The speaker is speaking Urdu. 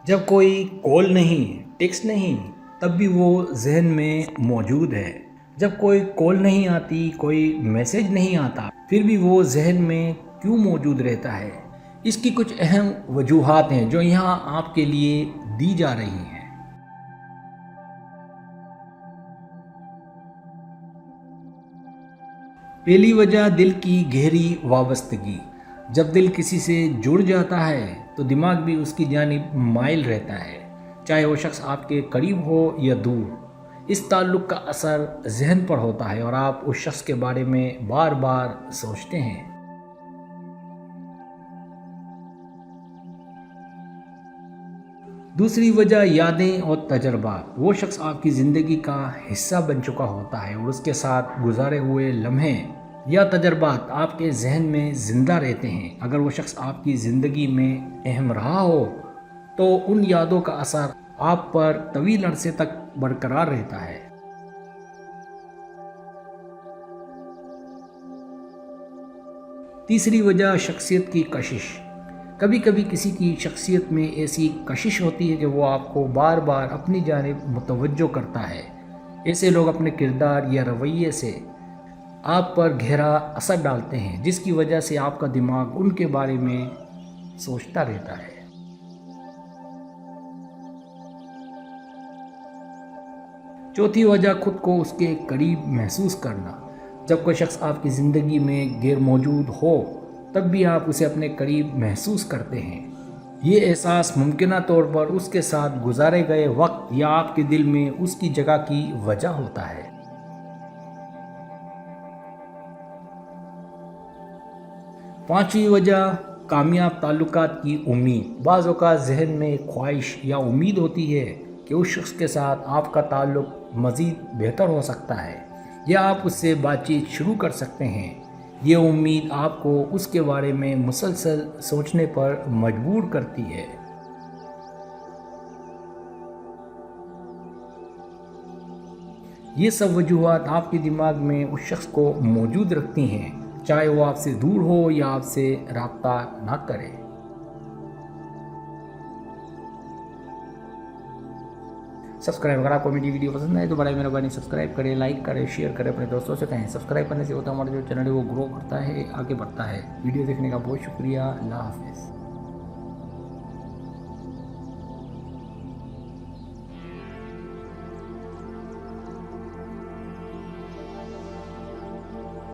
جب کوئی کال نہیں، ٹیکسٹ نہیں، تب بھی وہ ذہن میں موجود ہے۔ جب کوئی کال نہیں آتی، کوئی میسج نہیں آتا، پھر بھی وہ ذہن میں کیوں موجود رہتا ہے؟ اس کی کچھ اہم وجوہات ہیں جو یہاں آپ کے لیے دی جا رہی ہیں۔ پہلی وجہ دل کی گہری وابستگی۔ جب دل کسی سے جڑ جاتا ہے تو دماغ بھی اس کی جانب مائل رہتا ہے، چاہے وہ شخص آپ کے قریب ہو یا دور۔ اس تعلق کا اثر ذہن پر ہوتا ہے اور آپ اس شخص کے بارے میں بار بار سوچتے ہیں۔ دوسری وجہ یادیں اور تجربات۔ وہ شخص آپ کی زندگی کا حصہ بن چکا ہوتا ہے اور اس کے ساتھ گزارے ہوئے لمحے یا تجربات آپ کے ذہن میں زندہ رہتے ہیں۔ اگر وہ شخص آپ کی زندگی میں اہم رہا ہو تو ان یادوں کا اثر آپ پر طویل عرصے تک برقرار رہتا ہے۔ تیسری وجہ شخصیت کی کشش۔ کبھی کبھی کسی کی شخصیت میں ایسی کشش ہوتی ہے کہ وہ آپ کو بار بار اپنی جانب متوجہ کرتا ہے۔ ایسے لوگ اپنے کردار یا رویے سے آپ پر گہرا اثر ڈالتے ہیں، جس کی وجہ سے آپ کا دماغ ان کے بارے میں سوچتا رہتا ہے۔ چوتھی وجہ خود کو اس کے قریب محسوس کرنا۔ جب کوئی شخص آپ کی زندگی میں غیر موجود ہو تب بھی آپ اسے اپنے قریب محسوس کرتے ہیں۔ یہ احساس ممکنہ طور پر اس کے ساتھ گزارے گئے وقت یا آپ کے دل میں اس کی جگہ کی وجہ ہوتا ہے۔ پانچویں وجہ کامیاب تعلقات کی امید۔ بعض اوقات ذہن میں ایک خواہش یا امید ہوتی ہے کہ اس شخص کے ساتھ آپ کا تعلق مزید بہتر ہو سکتا ہے یا آپ اس سے بات چیت شروع کر سکتے ہیں۔ یہ امید آپ کو اس کے بارے میں مسلسل سوچنے پر مجبور کرتی ہے۔ یہ سب وجوہات آپ کے دماغ میں اس شخص کو موجود رکھتی ہیں، چاہے وہ آپ سے دور ہو یا آپ سے رابطہ نہ کرے۔ سبسکرائب، اگر آپ کو میری ویڈیو پسند آئے تو برائے مہربانی سبسکرائب کریں، لائک کریں، شیئر کریں، اپنے دوستوں سے کہیں۔ سبسکرائب کرنے سے ہوتا ہے ہمارا جو چینل ہے وہ گرو کرتا ہے، آگے بڑھتا ہے۔ ویڈیو دیکھنے کا بہت شکریہ۔ اللہ حافظ۔